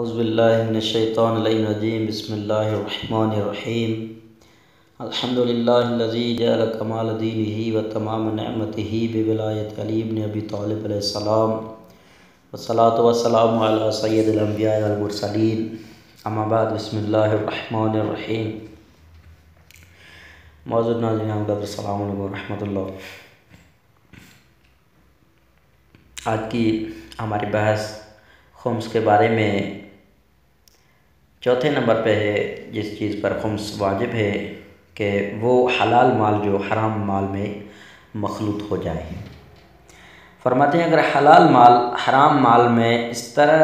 اعوذ باللہ من الشیطان الرجیم بسم اللہ الرحمن الرحیم الحمدللہ الذی جعل کمال دینہ و تمام نعمتہ بولایت علی بن ابی طالب علیہ السلام والصلاة والسلام علی سید الانبیاء والمرسلین اما بعد بسم اللہ الرحمن الرحیم معزز ناظرین السلام علیکم ورحمۃ اللہ۔ آج کی ہماری بحث خمس کے بارے میں چوتھے نمبر پہ ہے، جس چیز پر خمس واجب ہے کہ وہ حلال مال جو حرام مال میں مخلوط ہو جائے۔ فرماتے ہیں اگر حلال مال حرام مال میں اس طرح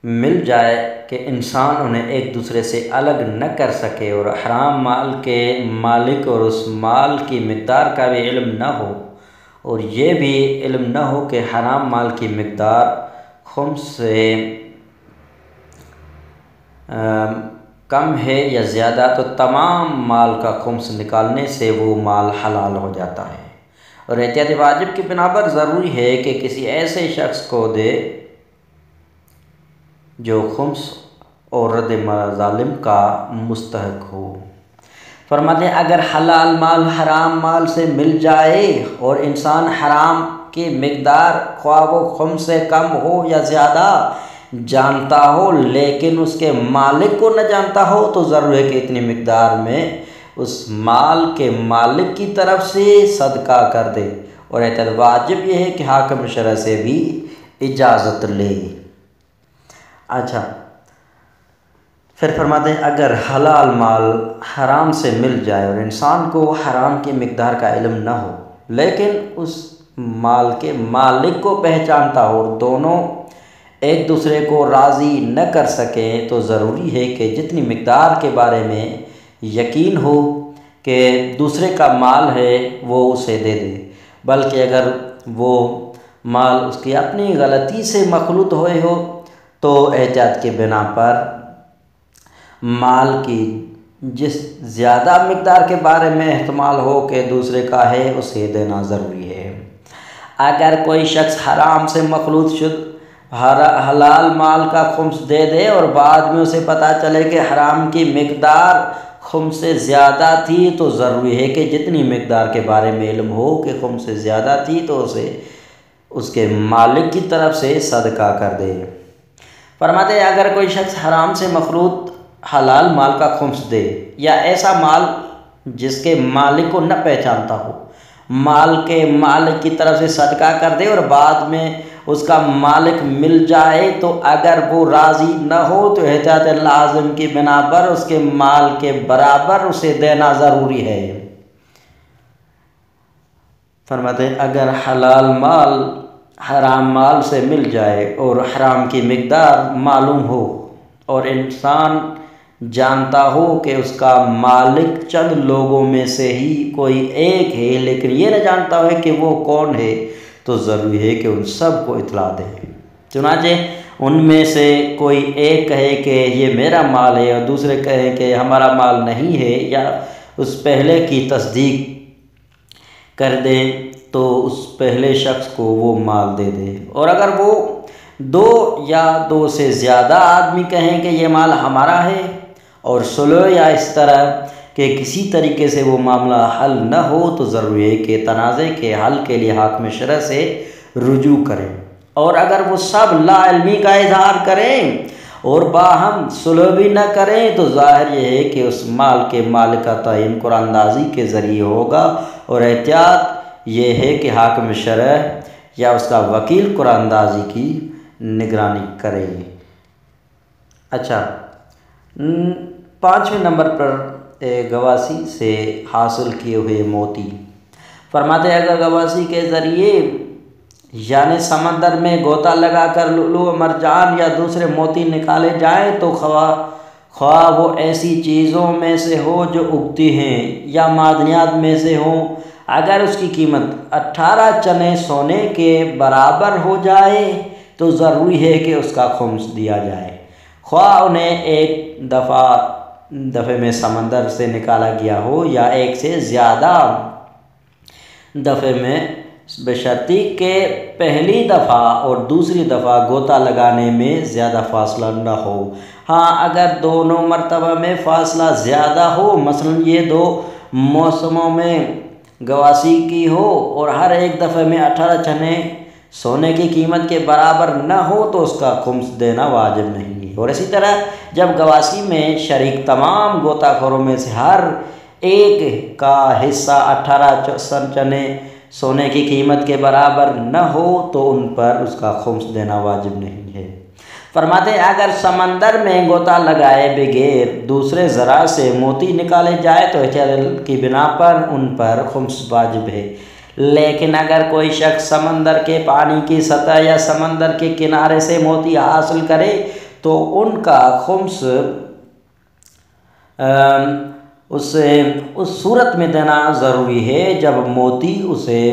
مل جائے کہ انسان انہیں ایک دوسرے سے الگ نہ کر سکے اور حرام مال کے مالک اور اس مال کی مقدار کا بھی علم نہ ہو، اور یہ بھی علم نہ ہو کہ حرام مال کی مقدار خمس سے کم ہے یا زیادہ، تو تمام مال کا خمس نکالنے سے وہ مال حلال ہو جاتا ہے۔ اور احتیاط واجب کی بنا پر ضروری ہے کہ کسی ایسے شخص کو دے جو خمس اور رد مظالم کا مستحق ہو۔ فرماتے ہیں اگر حلال مال حرام مال سے مل جائے اور انسان حرام کی مقدار خواہ وہ خمس سے کم ہو یا زیادہ جانتا ہو لیکن اس کے مالک کو نہ جانتا ہو، تو ضرور ہے کہ اتنی مقدار میں اس مال کے مالک کی طرف سے صدقہ کر دے، اور احتیاط واجب یہ ہے کہ حاکم شرع سے بھی اجازت لے۔ اچھا، پھر فرماتے ہیں اگر حلال مال حرام سے مل جائے اور انسان کو حرام کی مقدار کا علم نہ ہو لیکن اس مال کے مالک کو پہچانتا ہو اور دونوں ایک دوسرے کو راضی نہ کر سکیں، تو ضروری ہے کہ جتنی مقدار کے بارے میں یقین ہو کہ دوسرے کا مال ہے وہ اسے دے دے، بلکہ اگر وہ مال اس کی اپنی غلطی سے مخلوط ہوئے ہو تو احتیاط کے بنا پر مال کی جس زیادہ مقدار کے بارے میں احتمال ہو کہ دوسرے کا ہے اسے دینا ضروری ہے۔ اگر کوئی شخص حرام سے مخلوط شد حلال مال کا خمس دے دے اور بعد میں اسے پتہ چلے کہ حرام کی مقدار خمس سے زیادہ تھی، تو ضروری ہے کہ جتنی مقدار کے بارے میں علم ہو کہ خمس سے زیادہ تھی تو اسے اس کے مالک کی طرف سے صدقہ کر دے۔ فرماتے ہیں اگر کوئی شخص حرام سے مخلوط حلال مال کا خمس دے یا ایسا مال جس کے مالک کو نہ پہچانتا ہو، مال کے مالک کی طرف سے صدقہ کر دے اور بعد میں اس کا مالک مل جائے، تو اگر وہ راضی نہ ہو تو احتیاط لازم کی بنا پر اس کے مال کے برابر اسے دینا ضروری ہے۔ فرماتے ہیں اگر حلال مال حرام مال سے مل جائے اور حرام کی مقدار معلوم ہو اور انسان جانتا ہو کہ اس کا مالک چند لوگوں میں سے ہی کوئی ایک ہے لیکن یہ نہ جانتا ہو کہ وہ کون ہے، تو ضروری ہے کہ ان سب کو اطلاع دے۔ چنانچہ ان میں سے کوئی ایک کہے کہ یہ میرا مال ہے اور دوسرے کہیں کہ ہمارا مال نہیں ہے، یا اس پہلے کی تصدیق کر دے تو اس پہلے شخص کو وہ مال دے دے، اور اگر وہ دو یا دو سے زیادہ آدمی کہیں کہ یہ مال ہمارا ہے اور صلح یا اس طرح کہ کسی طریقے سے وہ معاملہ حل نہ ہو، تو ضروری ہے کہ تنازع کے حل کے لیے حاکم شرع سے رجوع کریں، اور اگر وہ سب لا علمی کا اظہار کریں اور باہم صلح بھی نہ کریں تو ظاہر یہ ہے کہ اس مال کے مالک کا تعین قرآن اندازی کے ذریعے ہوگا، اور احتیاط یہ ہے کہ حاکم شرع یا اس کا وکیل قرآن اندازی کی نگرانی کرے۔ اچھا، 5ویں نمبر پر گواسی سے حاصل کیے ہوئے موتی۔ فرماتے ہیں اگر گواسی کے ذریعے یعنی سمندر میں غوطہ لگا کر لؤلؤ و مرجان یا دوسرے موتی نکالے جائیں تو خواہ وہ ایسی چیزوں میں سے ہو جو اگتی ہیں یا معدنیات میں سے ہوں، اگر اس کی قیمت 18 چنے سونے کے برابر ہو جائے تو ضروری ہے کہ اس کا خمس دیا جائے، خواہ انہیں ایک دفعے میں سمندر سے نکالا گیا ہو یا ایک سے زیادہ دفعے میں بشرطی کہ پہلی دفعہ اور دوسری دفعہ غوطہ لگانے میں زیادہ فاصلہ نہ ہو۔ ہاں اگر دونوں مرتبہ میں فاصلہ زیادہ ہو، مثلا یہ 2 موسموں میں گواسی کی ہو اور ہر ایک دفعہ میں 18 چنے سونے کی قیمت کے برابر نہ ہو تو اس کا خمس دینا واجب نہیں ہے۔ اور اسی طرح جب گواسی میں شریک تمام غوطہ خوروں میں سے ہر ایک کا حصہ 18 چنے سونے کی قیمت کے برابر نہ ہو تو ان پر اس کا خمس دینا واجب نہیں ہے۔ فرماتے ہیں اگر سمندر میں غوطہ لگائے بغیر دوسرے ذرائع سے موتی نکالے جائے تو احتیاط کی بنا پر ان پر خمس واجب ہے، لیکن اگر کوئی شخص سمندر کے پانی کی سطح یا سمندر کے کنارے سے موتی حاصل کرے تو ان کا خمس اس صورت میں دینا ضروری ہے جب موتی اسے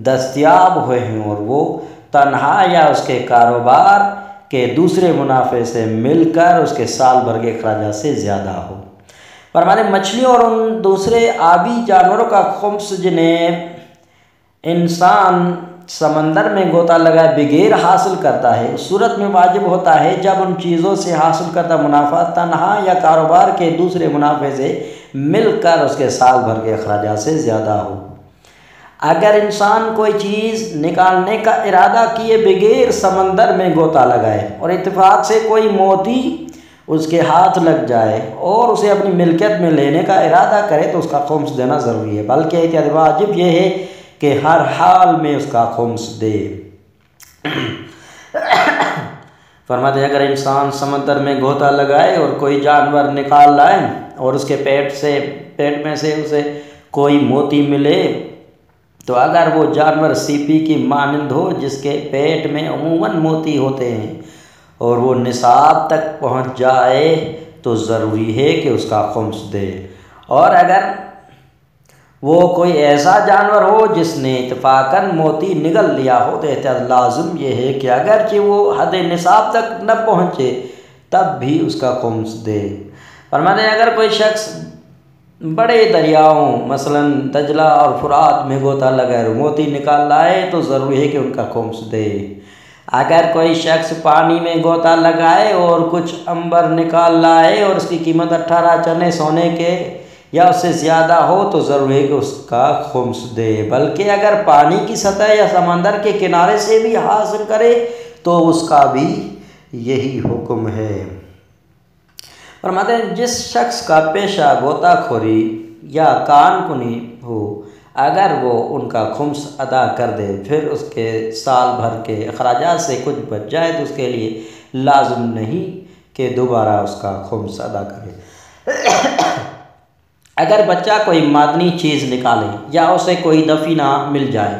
دستیاب ہوئے ہیں اور وہ تنہا یا اس کے کاروبار کے دوسرے منافع سے مل کر اس کے سال بھر کے اخراجات سے زیادہ ہو۔ فرماتے مچھلیوں اور ان دوسرے آبی جانوروں کا خمس جنہیں انسان سمندر میں غوطہ لگائے بغیر حاصل کرتا ہے اس صورت میں واجب ہوتا ہے جب ان چیزوں سے حاصل کرتا منافع تنہا یا کاروبار کے دوسرے منافع سے مل کر اس کے سال بھر کے اخراجات سے زیادہ ہو۔ اگر انسان کوئی چیز نکالنے کا ارادہ کیے بغیر سمندر میں غوطہ لگائے اور اتفاق سے کوئی موتی اس کے ہاتھ لگ جائے اور اسے اپنی ملکیت میں لینے کا ارادہ کرے تو اس کا خمس دینا ضروری ہے، بلکہ احتیاط واجب یہ ہے کہ ہر حال میں اس کا خمس دے۔ فرماتے ہیں اگر انسان سمندر میں غوطہ لگائے اور کوئی جانور نکال لائے اور اس کے پیٹ میں سے اسے کوئی موتی ملے تو اگر وہ جانور سیپی کی مانند ہو جس کے پیٹ میں عموماً موتی ہوتے ہیں اور وہ نصاب تک پہنچ جائے تو ضروری ہے کہ اس کا خمس دے، اور اگر وہ کوئی ایسا جانور ہو جس نے اتفاقاً موتی نگل لیا ہو تو احتیاط لازم یہ ہے کہ اگرچہ وہ حد نصاب تک نہ پہنچے تب بھی اس کا خمس دے۔ فرماتے ہیں اگر کوئی شخص بڑے دریاؤں مثلا دجلہ اور فرات میں غوطہ لگائے اور موتی نکال لائے تو ضروری ہے کہ ان کا خمس دے۔ اگر کوئی شخص پانی میں غوطہ لگائے اور کچھ عنبر نکال لائے اور اس کی قیمت 18 چنے سونے کے یا اس سے زیادہ ہو تو ضروری ہے کہ اس کا خمس دے، بلکہ اگر پانی کی سطح یا سمندر کے کنارے سے بھی حاصل کرے تو اس کا بھی یہی حکم ہے۔ فرماتے ہیں جس شخص کا پیشہ غوطہ خوری یا کان کنی ہو اگر وہ ان کا خمس ادا کر دے پھر اس کے سال بھر کے اخراجات سے کچھ بچ جائے تو اس کے لیے لازم نہیں کہ دوبارہ اس کا خمس ادا کرے۔ اگر بچہ کوئی معدنی چیز نکالے یا اسے کوئی دفینہ مل جائے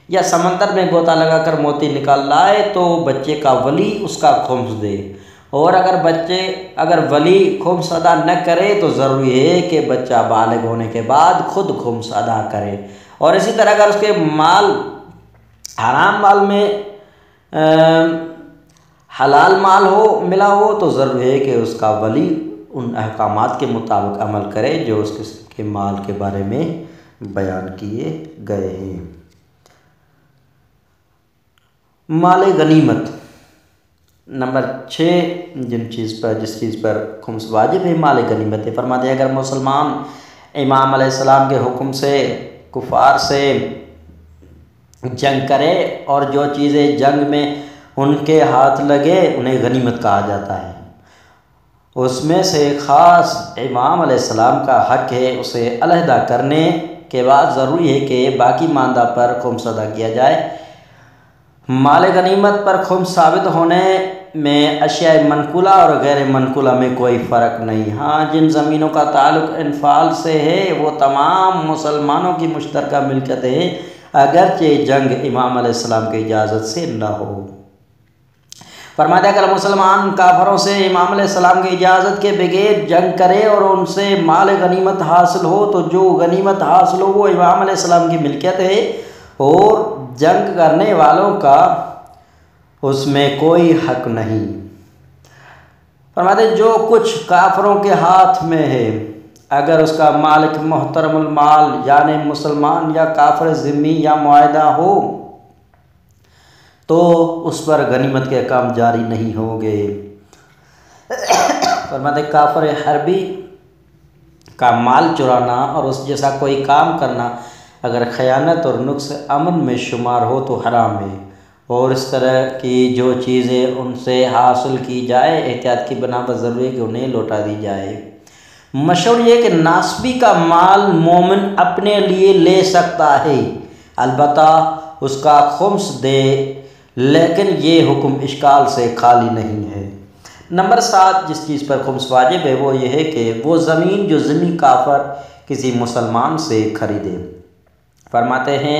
یا سمندر میں غوطہ لگا کر موتی نکال لائے تو بچے کا ولی اس کا خمس دے، اور اگر ولی خمس ادا نہ کرے تو ضروری ہے کہ بچہ بالغ ہونے کے بعد خود خمس ادا کرے۔ اور اسی طرح اگر اس کے مال حرام مال میں حلال مال ملا ہو تو ضروری ہے کہ اس کا ولی ان احکامات کے مطابق عمل کرے جو اس کے مال کے بارے میں بیان کیے گئے ہیں۔ مال غنیمت نمبر 6 جس چیز پر خمس واجب ہے مال غنیمت ہے۔ فرماتے ہیں اگر مسلمان امام علیہ السلام کے حکم سے کفار سے جنگ کرے اور جو چیزیں جنگ میں ان کے ہاتھ لگے انہیں غنیمت کہا جاتا ہے، اس میں سے خاص امام علیہ السلام کا حق ہے اسے علیحدہ کرنے کے بعد ضروری ہے کہ باقی ماندہ پر خمس ادا کیا جائے۔ مال غنیمت پر خمس ثابت ہونے میں اشیاء منقولہ اور غیر منقولہ میں کوئی فرق نہیں۔ ہاں جن زمینوں کا تعلق انفال سے ہے وہ تمام مسلمانوں کی مشترکہ ملکیت ہے اگرچہ جنگ امام علیہ السلام کی اجازت سے نہ ہو۔ فرماتے اگر مسلمان کافروں سے امام علیہ السلام کی اجازت کے بغیر جنگ کرے اور ان سے مال غنیمت حاصل ہو تو جو غنیمت حاصل ہو وہ امام علیہ السلام کی ملکیت ہے اور جنگ کرنے والوں کا اس میں کوئی حق نہیں۔ فرماتے جو کچھ کافروں کے ہاتھ میں ہے اگر اس کا مالک محترم المال یعنی مسلمان یا کافر ذمی یا معاہدہ ہو تو اس پر غنیمت کے احکام جاری نہیں ہوں گے۔ فرماتے کافر حربی کا مال چرانا اور اس جیسا کوئی کام کرنا اگر خیانت اور نقص امن میں شمار ہو تو حرام ہے، اور اس طرح کی جو چیزیں ان سے حاصل کی جائے احتیاط کی بنا پر ضروری ہے کہ انہیں لوٹا دی جائے۔ مشہور یہ کہ ناسبی کا مال مومن اپنے لیے لے سکتا ہے، البتہ اس کا خمس دے، لیکن یہ حکم اشکال سے خالی نہیں ہے۔ نمبر 7 جس چیز پر خمس واجب ہے وہ یہ ہے کہ وہ زمین جو ذمی کافر کسی مسلمان سے خریدے۔ فرماتے ہیں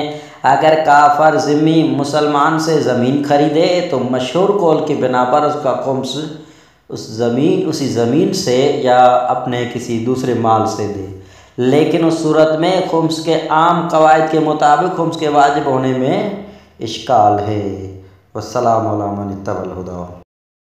اگر کافر ذمی مسلمان سے زمین خریدے تو مشہور قول کی بنا پر اس کا خمس اسی زمین سے یا اپنے کسی دوسرے مال سے دے، لیکن اس صورت میں خمس کے عام قواعد کے مطابق خمس کے واجب ہونے میں اشکال ہے۔ والسلام علی من اتبع الہدی۔